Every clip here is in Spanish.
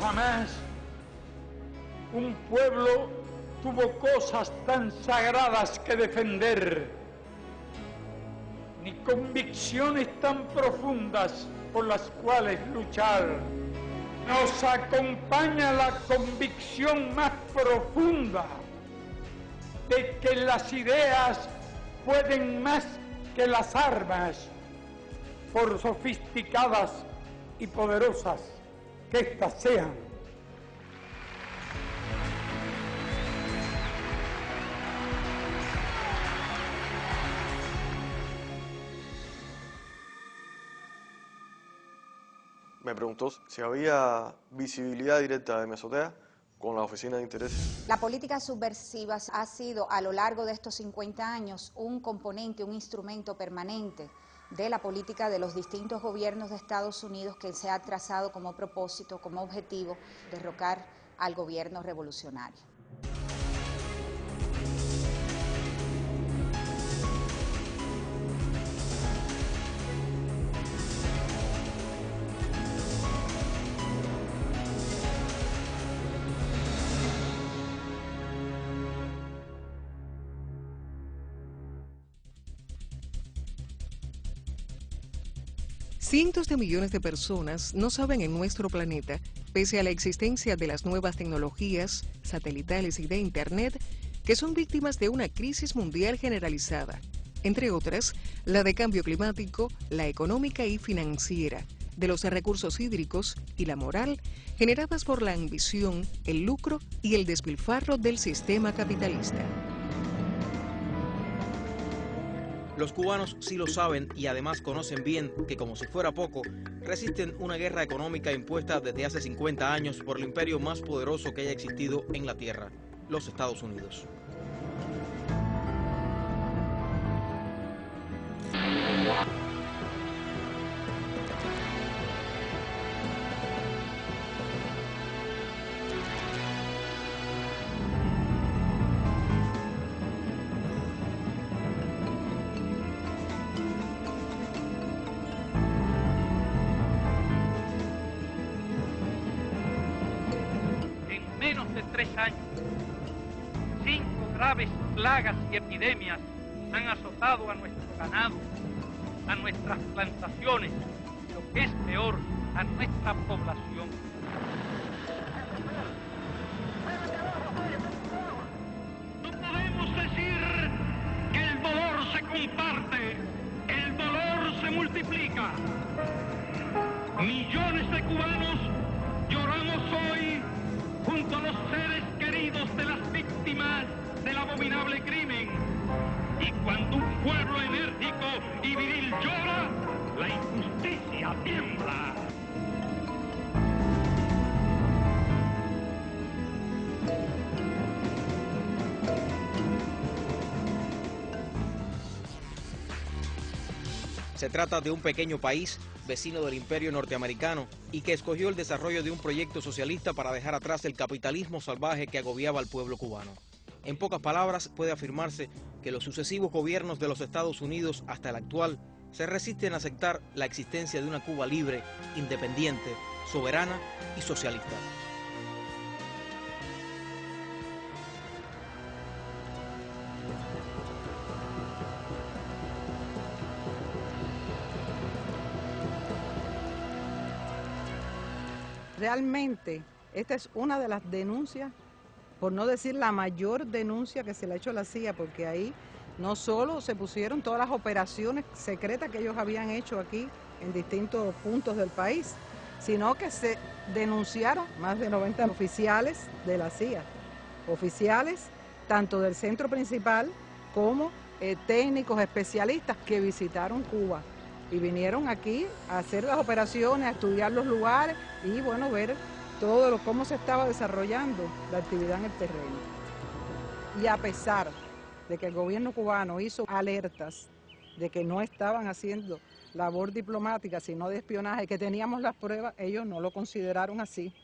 jamás un pueblo tuvo cosas tan sagradas que defender, ni convicciones tan profundas por las cuales luchar. Nos acompaña la convicción más profunda de que las ideas pueden más que las armas, por sofisticadas y poderosas que éstas sean. Me preguntó si había visibilidad directa de Mesotea con la Oficina de Intereses. La política subversiva ha sido a lo largo de estos 50 años un componente, un instrumento permanente de la política de los distintos gobiernos de Estados Unidos que se ha trazado como propósito, como objetivo, derrocar al gobierno revolucionario. Cientos de millones de personas no saben en nuestro planeta, pese a la existencia de las nuevas tecnologías, satelitales y de Internet, que son víctimas de una crisis mundial generalizada, entre otras, la de cambio climático, la económica y financiera, de los recursos hídricos y la moral, generadas por la ambición, el lucro y el despilfarro del sistema capitalista. Los cubanos sí lo saben y además conocen bien que, como si fuera poco, resisten una guerra económica impuesta desde hace 50 años por el imperio más poderoso que haya existido en la Tierra, los Estados Unidos. Menos de 3 años, 5 graves plagas y epidemias han azotado a nuestro ganado, a nuestras plantaciones, y lo que es peor, a nuestra población. No podemos decir que el dolor se comparte, el dolor se multiplica. Millones de cubanos lloramos hoy junto a los seres queridos de las víctimas del abominable crimen. Y cuando un pueblo enérgico y viril llora, la injusticia tiembla. Se trata de un pequeño país, vecino del imperio norteamericano, y que escogió el desarrollo de un proyecto socialista para dejar atrás el capitalismo salvaje que agobiaba al pueblo cubano. En pocas palabras, puede afirmarse que los sucesivos gobiernos de los Estados Unidos hasta el actual se resisten a aceptar la existencia de una Cuba libre, independiente, soberana y socialista. Realmente, esta es una de las denuncias, por no decir la mayor denuncia que se le ha hecho a la CIA, porque ahí no solo se pusieron todas las operaciones secretas que ellos habían hecho aquí en distintos puntos del país, sino que se denunciaron más de 90 oficiales de la CIA, oficiales tanto del centro principal como técnicos especialistas que visitaron Cuba y vinieron aquí a hacer las operaciones, a estudiar los lugares y bueno, ver todo cómo se estaba desarrollando la actividad en el terreno. Y a pesar de que el gobierno cubano hizo alertas de que no estaban haciendo labor diplomática, sino de espionaje, que teníamos las pruebas, ellos no lo consideraron así.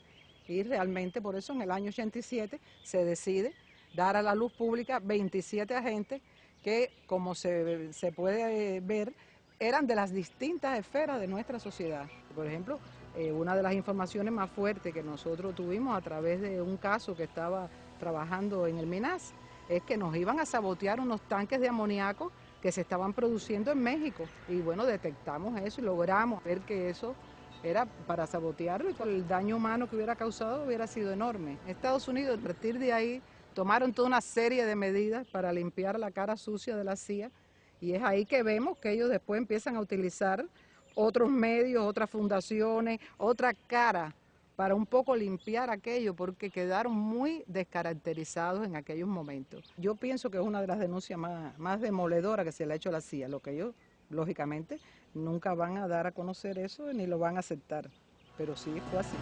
Y realmente por eso en el año 87 se decide dar a la luz pública 27 agentes que, como se puede ver, eran de las distintas esferas de nuestra sociedad. Por ejemplo, Una de las informaciones más fuertes que nosotros tuvimos a través de un caso que estaba trabajando en el MINAS es que nos iban a sabotear unos tanques de amoníaco que se estaban produciendo en México. Y bueno, detectamos eso y logramos ver que eso era para sabotearlo y el daño humano que hubiera causado hubiera sido enorme. Estados Unidos, a partir de ahí, tomaron toda una serie de medidas para limpiar la cara sucia de la CIA y es ahí que vemos que ellos después empiezan a utilizar otros medios, otras fundaciones, otra cara para un poco limpiar aquello porque quedaron muy descaracterizados en aquellos momentos. Yo pienso que es una de las denuncias más demoledoras que se le ha hecho a la CIA, lo que ellos, lógicamente, nunca van a dar a conocer eso ni lo van a aceptar, pero sí fue así.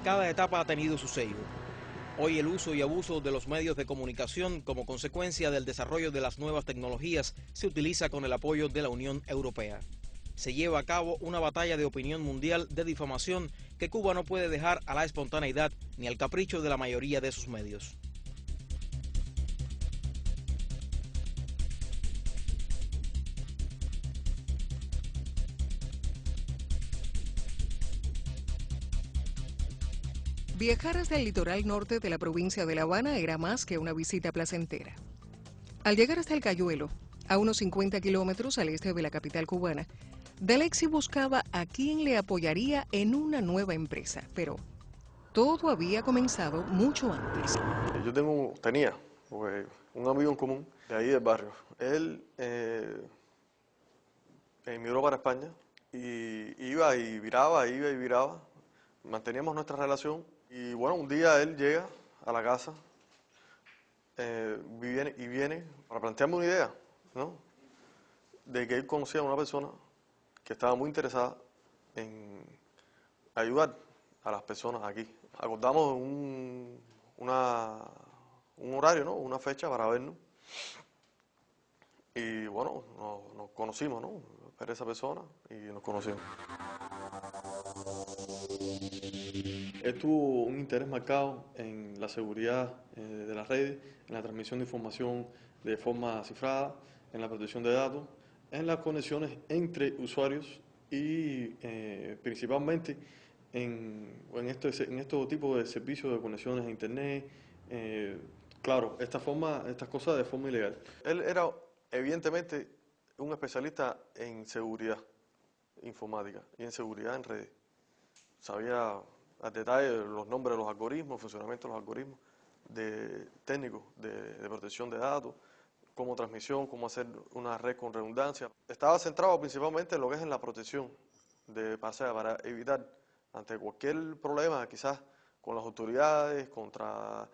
Cada etapa ha tenido su sello. Hoy el uso y abuso de los medios de comunicación como consecuencia del desarrollo de las nuevas tecnologías se utiliza con el apoyo de la Unión Europea. Se lleva a cabo una batalla de opinión mundial de difamación que Cuba no puede dejar a la espontaneidad ni al capricho de la mayoría de sus medios. Viajar hasta el litoral norte de la provincia de La Habana era más que una visita placentera. Al llegar hasta el Cayuelo, a unos 50 kilómetros al este de la capital cubana, D'Alexis buscaba a quien le apoyaría en una nueva empresa, pero todo había comenzado mucho antes. Yo tenía un amigo en común de ahí del barrio. Él emigró para España y iba y viraba. Manteníamos nuestra relación y bueno, un día él llega a la casa viene para plantearme una idea, ¿no? De que él conocía a una persona que estaba muy interesada en ayudar a las personas aquí. Acordamos un horario, ¿no? Una fecha para vernos. Y bueno, nos conocimos, ¿no? Ver esa persona y nos conocimos. Él tuvo un interés marcado en la seguridad de las redes, en la transmisión de información de forma cifrada, en la protección de datos, en las conexiones entre usuarios y principalmente en estos tipos de servicios de conexiones a internet. Claro, estas cosas de forma ilegal. Él era evidentemente un especialista en seguridad informática y en seguridad en redes. Sabía al detalle los nombres de los algoritmos, el funcionamiento de los algoritmos técnicos de protección de datos, cómo transmisión, cómo hacer una red con redundancia. Estaba centrado principalmente en lo que es en la protección para evitar ante cualquier problema, quizás con las autoridades, contra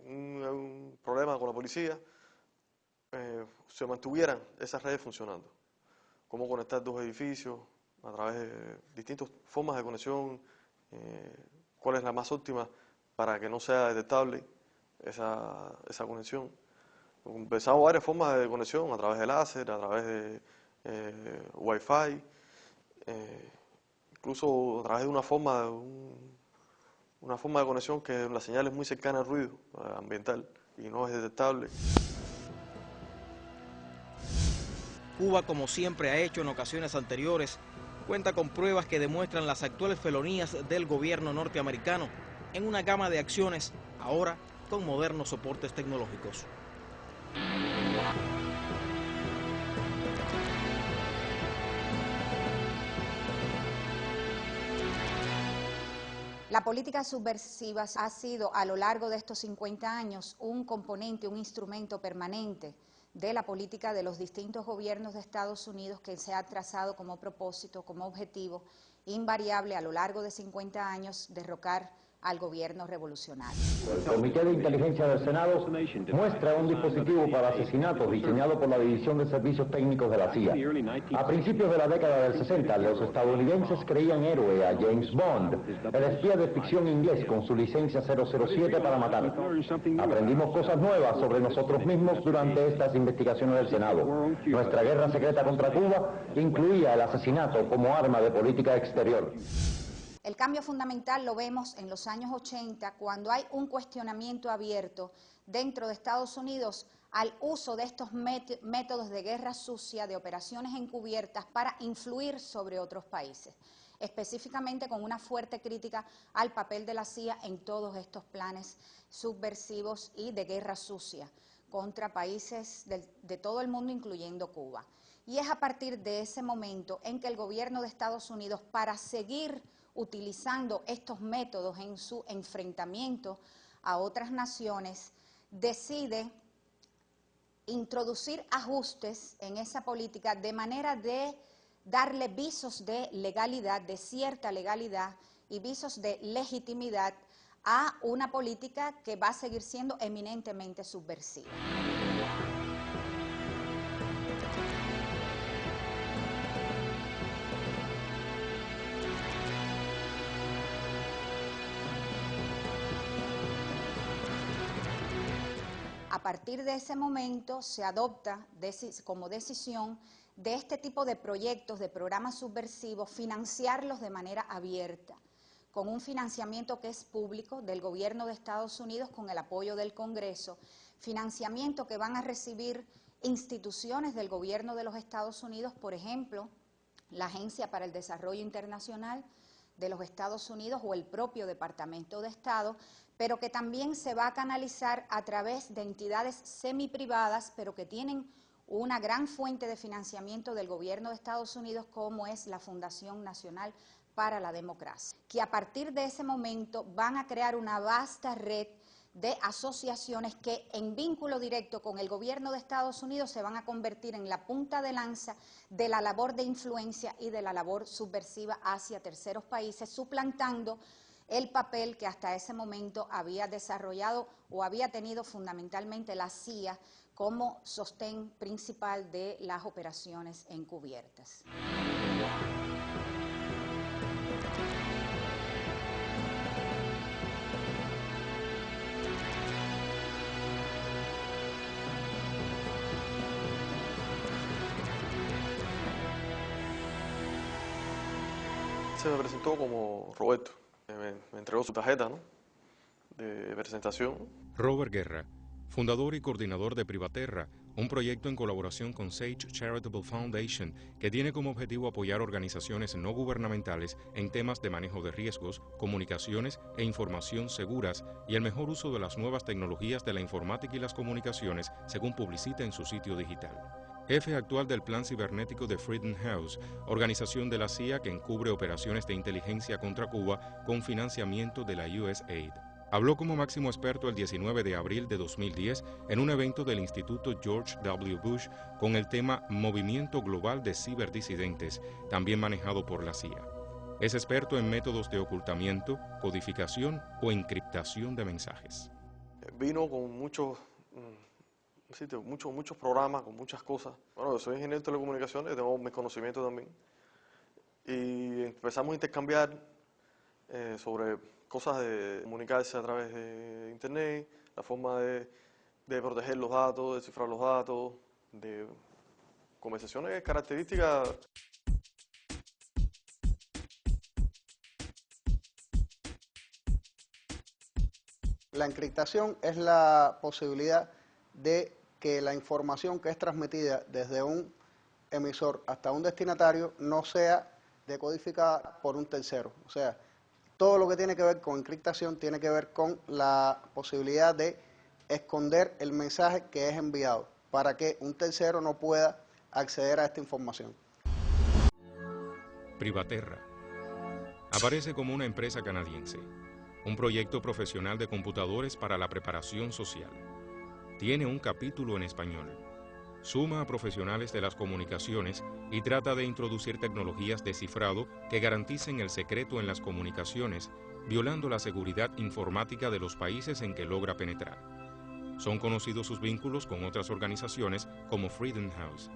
un problema con la policía, se mantuvieran esas redes funcionando. Cómo conectar dos edificios a través de distintas formas de conexión, cuál es la más óptima para que no sea detectable esa conexión. Empezamos varias formas de conexión a través de láser, a través de Wi-Fi, incluso a través de una forma de conexión que la señal es muy cercana al ruido ambiental y no es detectable. Cuba, como siempre ha hecho en ocasiones anteriores, cuenta con pruebas que demuestran las actuales felonías del gobierno norteamericano en una gama de acciones, ahora con modernos soportes tecnológicos. La La política subversiva ha sido a lo largo de estos 50 años un componente, un instrumento permanente de la política de los distintos gobiernos de Estados Unidos que se ha trazado como propósito, como objetivo invariable a lo largo de 50 años derrocar al gobierno revolucionario. El Comité de Inteligencia del Senado muestra un dispositivo para asesinatos diseñado por la División de Servicios Técnicos de la CIA. A principios de la década del 60, los estadounidenses creían héroe a James Bond, el espía de ficción inglés con su licencia 007 para matar. Aprendimos cosas nuevas sobre nosotros mismos durante estas investigaciones del Senado. Nuestra guerra secreta contra Cuba incluía el asesinato como arma de política exterior. El cambio fundamental lo vemos en los años 80, cuando hay un cuestionamiento abierto dentro de Estados Unidos al uso de estos métodos de guerra sucia, de operaciones encubiertas para influir sobre otros países, específicamente con una fuerte crítica al papel de la CIA en todos estos planes subversivos y de guerra sucia contra países de todo el mundo, incluyendo Cuba. Y es a partir de ese momento en que el gobierno de Estados Unidos, para seguir utilizando estos métodos en su enfrentamiento a otras naciones, decide introducir ajustes en esa política de manera de darle visos de legalidad, de cierta legalidad y visos de legitimidad a una política que va a seguir siendo eminentemente subversiva. A partir de ese momento se adopta como decisión de este tipo de proyectos, de programas subversivos, financiarlos de manera abierta, con un financiamiento que es público del gobierno de Estados Unidos con el apoyo del Congreso, financiamiento que van a recibir instituciones del gobierno de los Estados Unidos, por ejemplo, la Agencia para el Desarrollo Internacional de los Estados Unidos o el propio Departamento de Estado, pero que también se va a canalizar a través de entidades semiprivadas, pero que tienen una gran fuente de financiamiento del gobierno de Estados Unidos, como es la Fundación Nacional para la Democracia, que a partir de ese momento van a crear una vasta red de asociaciones que en vínculo directo con el gobierno de Estados Unidos se van a convertir en la punta de lanza de la labor de influencia y de la labor subversiva hacia terceros países, suplantando el papel que hasta ese momento había desarrollado o había tenido fundamentalmente la CIA como sostén principal de las operaciones encubiertas. Se me presentó como Roberto. Me entregó su tarjeta, ¿no?, de presentación. Robert Guerra, fundador y coordinador de Privaterra, un proyecto en colaboración con Sage Charitable Foundation que tiene como objetivo apoyar organizaciones no gubernamentales en temas de manejo de riesgos, comunicaciones e información seguras y el mejor uso de las nuevas tecnologías de la informática y las comunicaciones, según publicita en su sitio digital. Jefe actual del Plan Cibernético de Freedom House, organización de la CIA que encubre operaciones de inteligencia contra Cuba con financiamiento de la USAID. Habló como máximo experto el 19 de abril de 2010 en un evento del Instituto George W. Bush con el tema Movimiento Global de Ciberdisidentes, también manejado por la CIA. Es experto en métodos de ocultamiento, codificación o encriptación de mensajes. Vino con muchos programas, con muchas cosas. Bueno, yo soy ingeniero de telecomunicaciones, tengo mis conocimientos también. Y empezamos a intercambiar sobre cosas de comunicarse a través de Internet, la forma de proteger los datos, de cifrar los datos, de conversaciones características. La encriptación es la posibilidad de que la información que es transmitida desde un emisor hasta un destinatario no sea decodificada por un tercero. O sea, todo lo que tiene que ver con encriptación tiene que ver con la posibilidad de esconder el mensaje que es enviado para que un tercero no pueda acceder a esta información. Privaterra, Aparece como una empresa canadiense, un proyecto profesional de computadores para la preparación social. Tiene un capítulo en español. Suma a profesionales de las comunicaciones y trata de introducir tecnologías de cifrado que garanticen el secreto en las comunicaciones, violando la seguridad informática de los países en que logra penetrar. Son conocidos sus vínculos con otras organizaciones como Freedom House.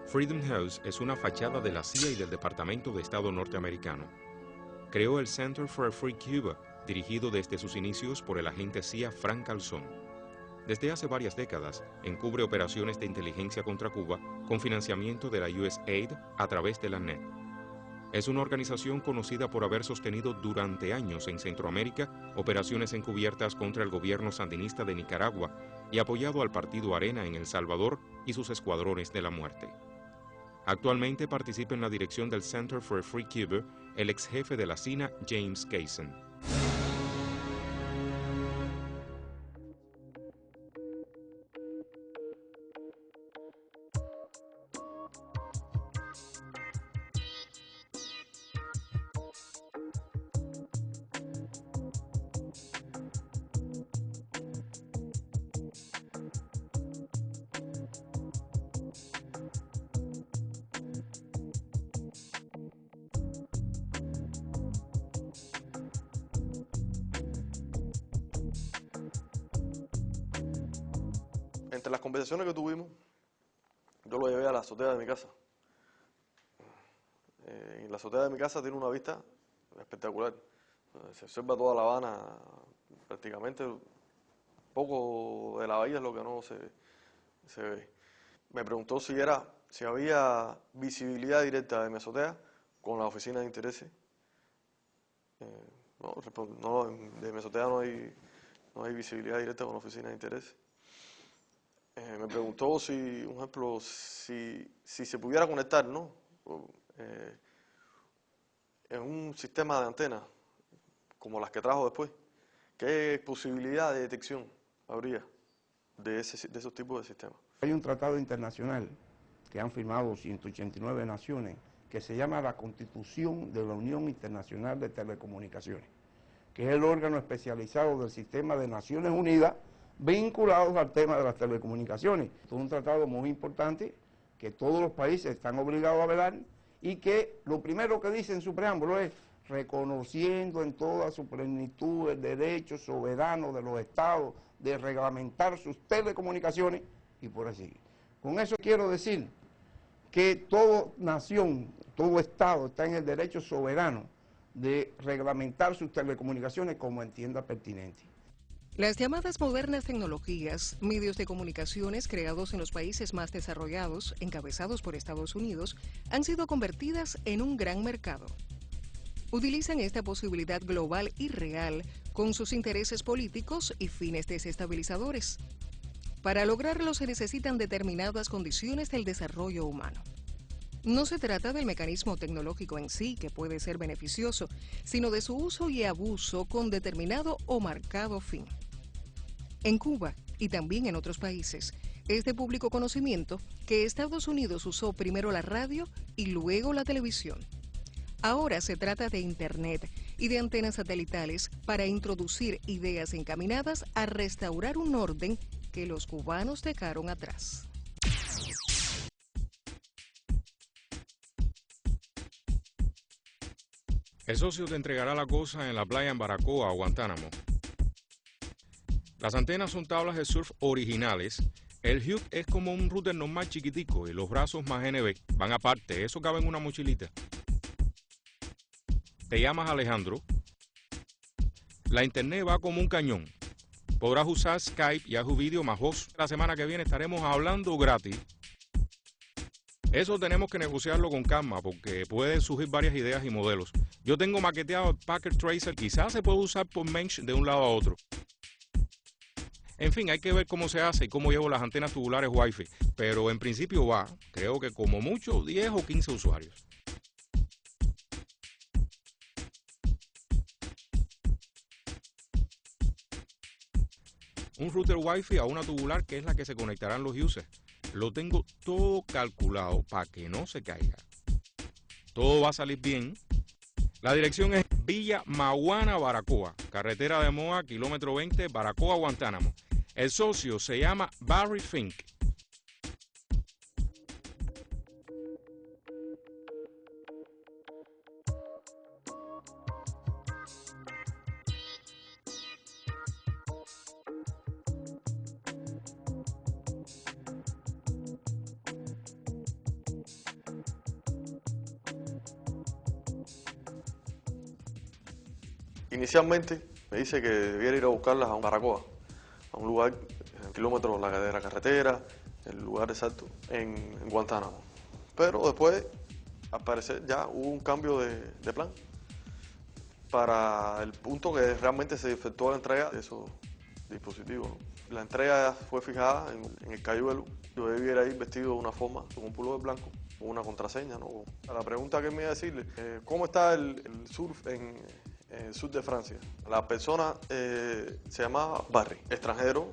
Freedom House es una fachada de la CIA y del Departamento de Estado norteamericano. Creó el Center for a Free Cuba, dirigido desde sus inicios por el agente CIA Frank Calzón. Desde hace varias décadas, encubre operaciones de inteligencia contra Cuba con financiamiento de la USAID a través de la NET. Es una organización conocida por haber sostenido durante años en Centroamérica operaciones encubiertas contra el gobierno sandinista de Nicaragua y apoyado al partido Arena en El Salvador y sus escuadrones de la muerte. Actualmente participa en la dirección del Center for a Free Cuba el ex jefe de la CINA, James Kaysen. Entre las conversaciones que tuvimos, yo lo llevé a la azotea de mi casa. La azotea de mi casa tiene una vista espectacular. Se observa toda La Habana, prácticamente poco de la bahía es lo que no se ve. Me preguntó si había visibilidad directa de mi azotea con la oficina de intereses. No, de mi azotea no hay visibilidad directa con la oficina de intereses. Me preguntó si, un ejemplo, si se pudiera conectar, ¿no? En un sistema de antenas, como las que trajo después, ¿qué posibilidad de detección habría de esos tipos de sistemas? Hay un tratado internacional que han firmado 189 naciones que se llama la Constitución de la Unión Internacional de Telecomunicaciones, que es el órgano especializado del sistema de Naciones Unidas vinculados al tema de las telecomunicaciones. Es un tratado muy importante que todos los países están obligados a velar y que lo primero que dice en su preámbulo es reconociendo en toda su plenitud el derecho soberano de los estados de reglamentar sus telecomunicaciones y por así. Con eso quiero decir que toda nación, todo estado está en el derecho soberano de reglamentar sus telecomunicaciones como entienda pertinente. Las llamadas modernas tecnologías, medios de comunicaciones creados en los países más desarrollados, encabezados por Estados Unidos, han sido convertidas en un gran mercado. Utilizan esta posibilidad global y real con sus intereses políticos y fines desestabilizadores. Para lograrlo se necesitan determinadas condiciones del desarrollo humano. No se trata del mecanismo tecnológico en sí, que puede ser beneficioso, sino de su uso y abuso con determinado o marcado fin. En Cuba y también en otros países, es de público conocimiento que Estados Unidos usó primero la radio y luego la televisión. Ahora se trata de Internet y de antenas satelitales para introducir ideas encaminadas a restaurar un orden que los cubanos dejaron atrás. El socio te entregará la cosa en la playa en Baracoa, Guantánamo. Las antenas son tablas de surf originales. El Hugh es como un router normal chiquitico y los brazos más NB van aparte, eso cabe en una mochilita. Te llamas Alejandro. La internet va como un cañón. Podrás usar Skype, Yahoo Video más voz. La semana que viene estaremos hablando gratis. Eso tenemos que negociarlo con calma porque pueden surgir varias ideas y modelos. Yo tengo maqueteado el Packet Tracer, quizás se puede usar por Mensch de un lado a otro. En fin, hay que ver cómo se hace y cómo llevo las antenas tubulares Wi-Fi, pero en principio va, creo que como mucho 10 o 15 usuarios. Un router Wi-Fi a una tubular que es la que se conectarán los users. Lo tengo todo calculado para que no se caiga. todo va a salir bien. La dirección es Villa Maguana, Baracoa, carretera de Moa, kilómetro 20, Baracoa, Guantánamo. El socio se llama Barry Fink. Inicialmente me dice que debiera ir a buscarlas a un Baracoa, a un lugar, en kilómetros de la carretera, el lugar exacto, en Guantánamo. Pero después, al parecer, ya hubo un cambio de plan para el punto que realmente se efectuó la entrega de esos dispositivos, ¿no? La entrega fue fijada en el Cayuelo. Yo debiera ir vestido de una forma, con un pullover blanco, con una contraseña, ¿no? A la pregunta que me iba a decirle, ¿cómo está el surf en el sur de Francia? La persona se llamaba Barry, extranjero,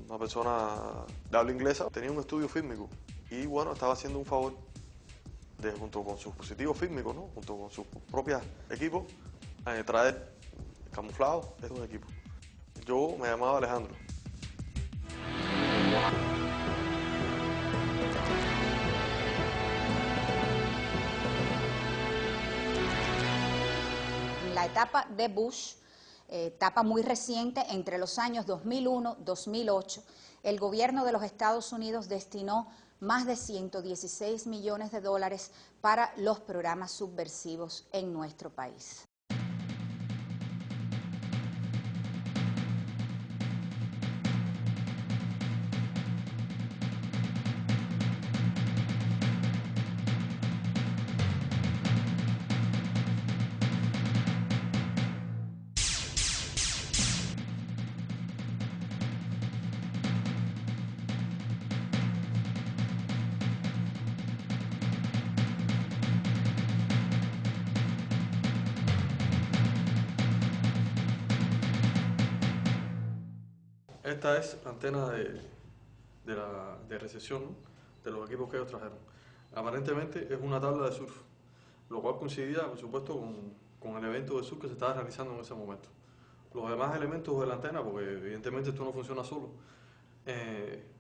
una persona de habla inglesa, tenía un estudio fílmico y bueno, estaba haciendo un favor junto con sus dispositivos fílmicos, ¿no? Junto con sus propios equipos, traer camuflados de un equipo. Yo me llamaba Alejandro. La etapa de Bush, etapa muy reciente, entre los años 2001-2008, el gobierno de los Estados Unidos destinó más de 116 millones de dólares para los programas subversivos en nuestro país. Esta es la antena de recepción, ¿no?, de los equipos que ellos trajeron. Aparentemente es una tabla de surf, lo cual coincidía, por supuesto, con el evento de surf que se estaba realizando en ese momento. Los demás elementos de la antena, porque evidentemente esto no funciona solo,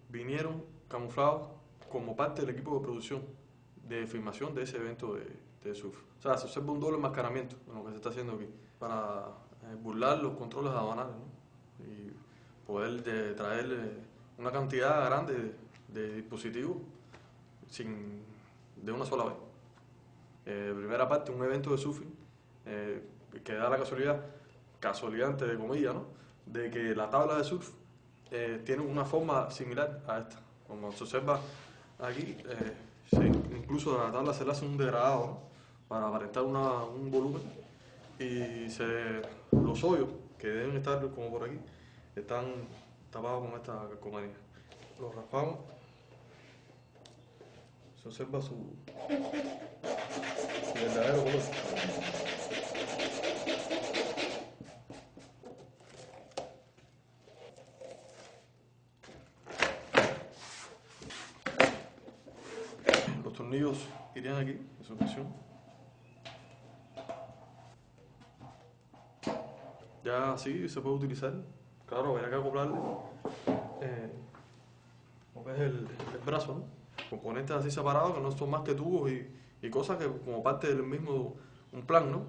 vinieron camuflados como parte del equipo de producción de filmación de ese evento de surf. O sea, se observa un doble enmascaramiento en lo que se está haciendo aquí, para burlar los controles aduanales, ¿no?, y poder traer una cantidad grande de dispositivos de una sola vez. Primera parte, un evento de surfing que da la casualidad entre comillas, ¿no?, de que la tabla de surf tiene una forma similar a esta. Como se observa aquí, incluso a la tabla se le hace un degradado, ¿no?, para aparentar un volumen, y los hoyos, que deben estar como por aquí, están tapados con esta calcomanía. Los raspamos, se observa su verdadero color. Los tornillos irían aquí, en su posición. Ya así se puede utilizar. Claro, habría que acoplarle lo que es el brazo, ¿no?, componentes así separados que no son más que tubos y cosas que como parte del mismo un plan, ¿no?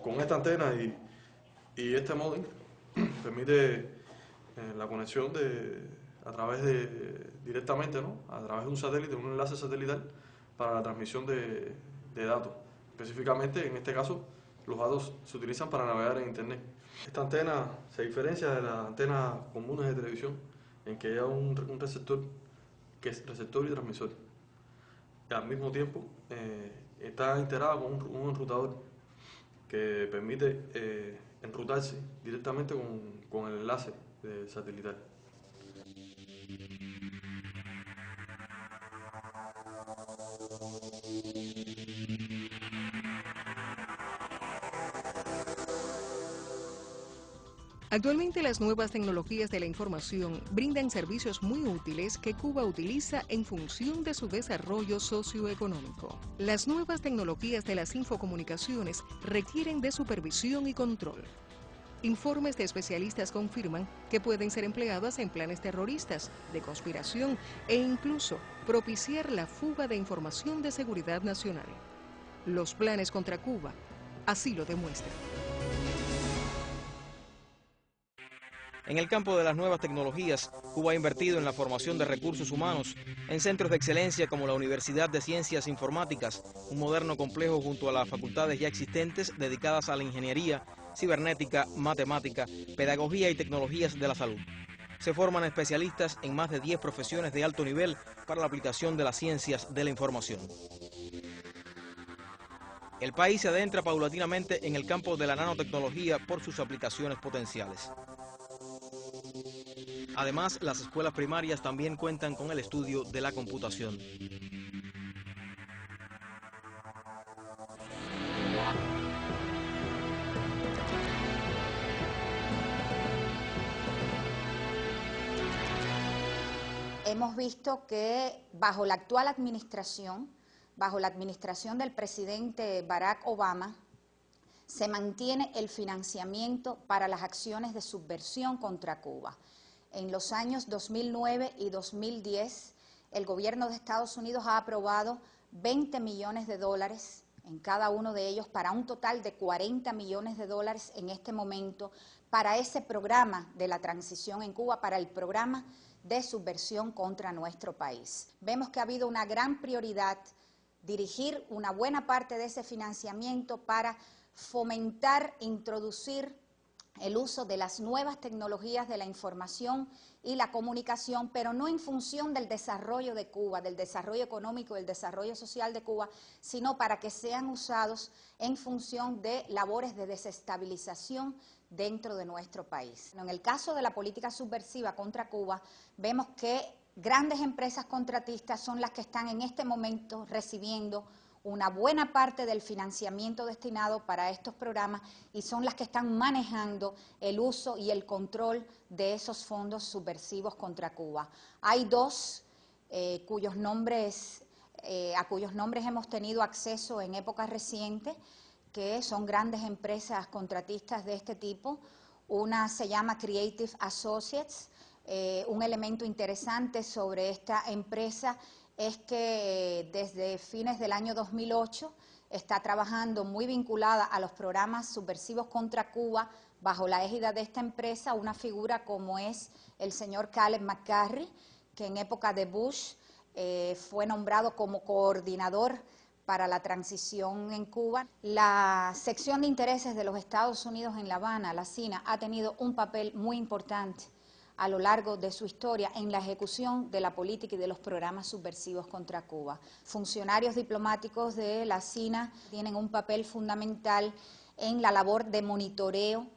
Con esta antena y este módem permite la conexión directamente, ¿no?, a través de un satélite, un enlace satelital para la transmisión de datos. Específicamente, en este caso, los datos se utilizan para navegar en Internet. Esta antena se diferencia de las antenas comunes de televisión en que hay un receptor, que es receptor y transmisor. Y al mismo tiempo está integrada con un enrutador que permite enrutarse directamente con el enlace satelital. Actualmente las nuevas tecnologías de la información brindan servicios muy útiles que Cuba utiliza en función de su desarrollo socioeconómico. Las nuevas tecnologías de las infocomunicaciones requieren de supervisión y control. Informes de especialistas confirman que pueden ser empleadas en planes terroristas, de conspiración e incluso propiciar la fuga de información de seguridad nacional. Los planes contra Cuba así lo demuestran. En el campo de las nuevas tecnologías, Cuba ha invertido en la formación de recursos humanos en centros de excelencia como la Universidad de Ciencias Informáticas, un moderno complejo junto a las facultades ya existentes dedicadas a la ingeniería, cibernética, matemática, pedagogía y tecnologías de la salud. Se forman especialistas en más de 10 profesiones de alto nivel para la aplicación de las ciencias de la información. El país se adentra paulatinamente en el campo de la nanotecnología por sus aplicaciones potenciales. Además, las escuelas primarias también cuentan con el estudio de la computación. Hemos visto que bajo la actual administración, bajo la administración del presidente Barack Obama, se mantiene el financiamiento para las acciones de subversión contra Cuba. En los años 2009 y 2010, el gobierno de Estados Unidos ha aprobado 20 millones de dólares en cada uno de ellos, para un total de 40 millones de dólares en este momento, para ese programa de la transición en Cuba, para el programa de subversión contra nuestro país. Vemos que ha habido una gran prioridad dirigir una buena parte de ese financiamiento para fomentar, introducir el uso de las nuevas tecnologías de la información y la comunicación, pero no en función del desarrollo de Cuba, del desarrollo económico, del desarrollo social de Cuba, sino para que sean usados en función de labores de desestabilización dentro de nuestro país. En el caso de la política subversiva contra Cuba, vemos que grandes empresas contratistas son las que están en este momento recibiendo una buena parte del financiamiento destinado para estos programas y son las que están manejando el uso y el control de esos fondos subversivos contra Cuba. Hay dos a cuyos nombres hemos tenido acceso en épocas recientes, que son grandes empresas contratistas de este tipo. Una se llama Creative Associates. Un elemento interesante sobre esta empresa es que desde fines del año 2008 está trabajando muy vinculada a los programas subversivos contra Cuba bajo la égida de esta empresa una figura como es el señor Caleb McCarthy, que en época de Bush fue nombrado como coordinador para la transición en Cuba. La sección de intereses de los Estados Unidos en La Habana, la CINA, ha tenido un papel muy importante a lo largo de su historia en la ejecución de la política y de los programas subversivos contra Cuba. Funcionarios diplomáticos de la CINA tienen un papel fundamental en la labor de monitoreo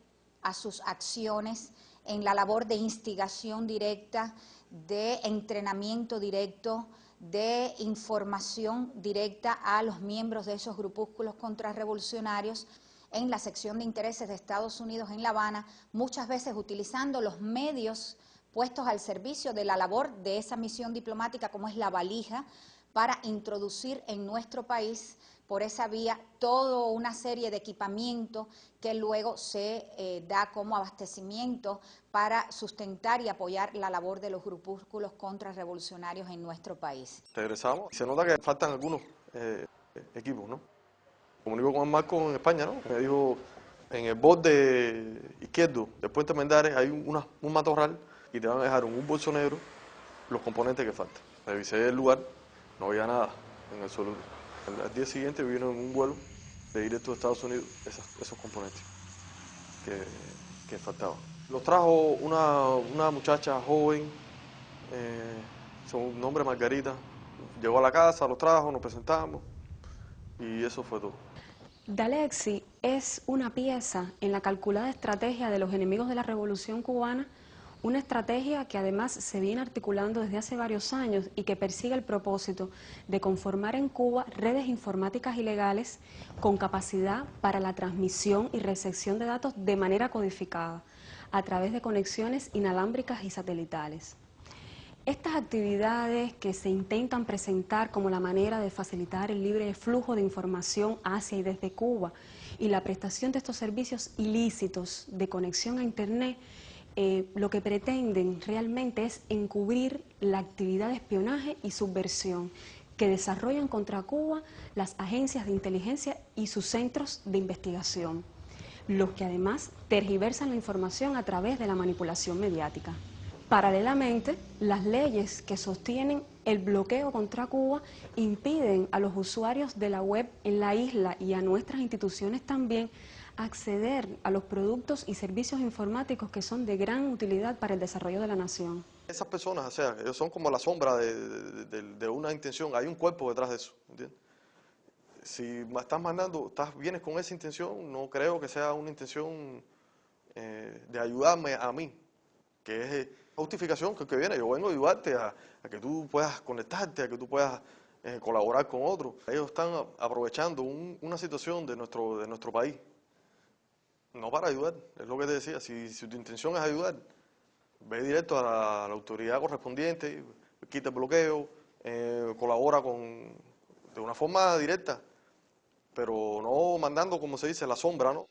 a sus acciones, en la labor de instigación directa, de entrenamiento directo, de información directa a los miembros de esos grupúsculos contrarrevolucionarios, en la sección de intereses de Estados Unidos en La Habana, muchas veces utilizando los medios puestos al servicio de la labor de esa misión diplomática, como es la valija, para introducir en nuestro país, por esa vía, toda una serie de equipamiento que luego se da como abastecimiento para sustentar y apoyar la labor de los grupúsculos contrarrevolucionarios en nuestro país. Regresamos y se nota que faltan algunos equipos, ¿no? Comunico con Marco en España, ¿no? Me dijo, en el borde izquierdo del puente Mendares hay un matorral y te van a dejar en un bolso negro los componentes que faltan. Revisé el lugar, no había nada en el absoluto. Al día siguiente vino en un vuelo de directo a Estados Unidos esos componentes que faltaban. Los trajo una muchacha joven, su nombre Margarita. Llegó a la casa, los trajo, nos presentamos y eso fue todo. Dalexi es una pieza en la calculada estrategia de los enemigos de la Revolución Cubana, una estrategia que además se viene articulando desde hace varios años y que persigue el propósito de conformar en Cuba redes informáticas ilegales con capacidad para la transmisión y recepción de datos de manera codificada. a través de conexiones inalámbricas y satelitales. Estas actividades que se intentan presentar como la manera de facilitar el libre flujo de información hacia y desde Cuba y la prestación de estos servicios ilícitos de conexión a Internet, lo que pretenden realmente es encubrir la actividad de espionaje y subversión que desarrollan contra Cuba las agencias de inteligencia y sus centros de investigación, los que además tergiversan la información a través de la manipulación mediática. Paralelamente, las leyes que sostienen el bloqueo contra Cuba impiden a los usuarios de la web en la isla y a nuestras instituciones también acceder a los productos y servicios informáticos que son de gran utilidad para el desarrollo de la nación. Esas personas, o sea, ellos son como la sombra de una intención, hay un cuerpo detrás de eso, ¿entiendes? Si vienes con esa intención, no creo que sea una intención de ayudarme a mí, que es justificación que viene, yo vengo a ayudarte a que tú puedas conectarte, a que tú puedas colaborar con otros. Ellos están aprovechando una situación de nuestro país, no para ayudar, es lo que te decía, si tu intención es ayudar, ve directo a la autoridad correspondiente, quita el bloqueo, colabora de una forma directa, pero no mandando, como se dice, la sombra, ¿no?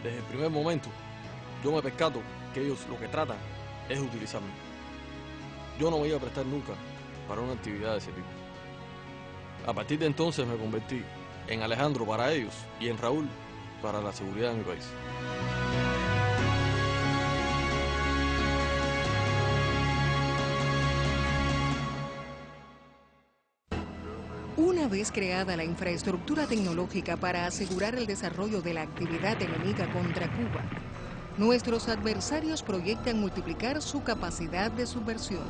Desde el primer momento, yo me percato que ellos lo que tratan es utilizarme. Yo no me iba a prestar nunca para una actividad de ese tipo. A partir de entonces me convertí en Alejandro para ellos y en Raúl para la seguridad de mi país. Una vez creada la infraestructura tecnológica para asegurar el desarrollo de la actividad enemiga contra Cuba, nuestros adversarios proyectan multiplicar su capacidad de subversión.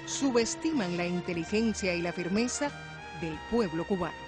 Subestiman la inteligencia y la firmeza del pueblo cubano.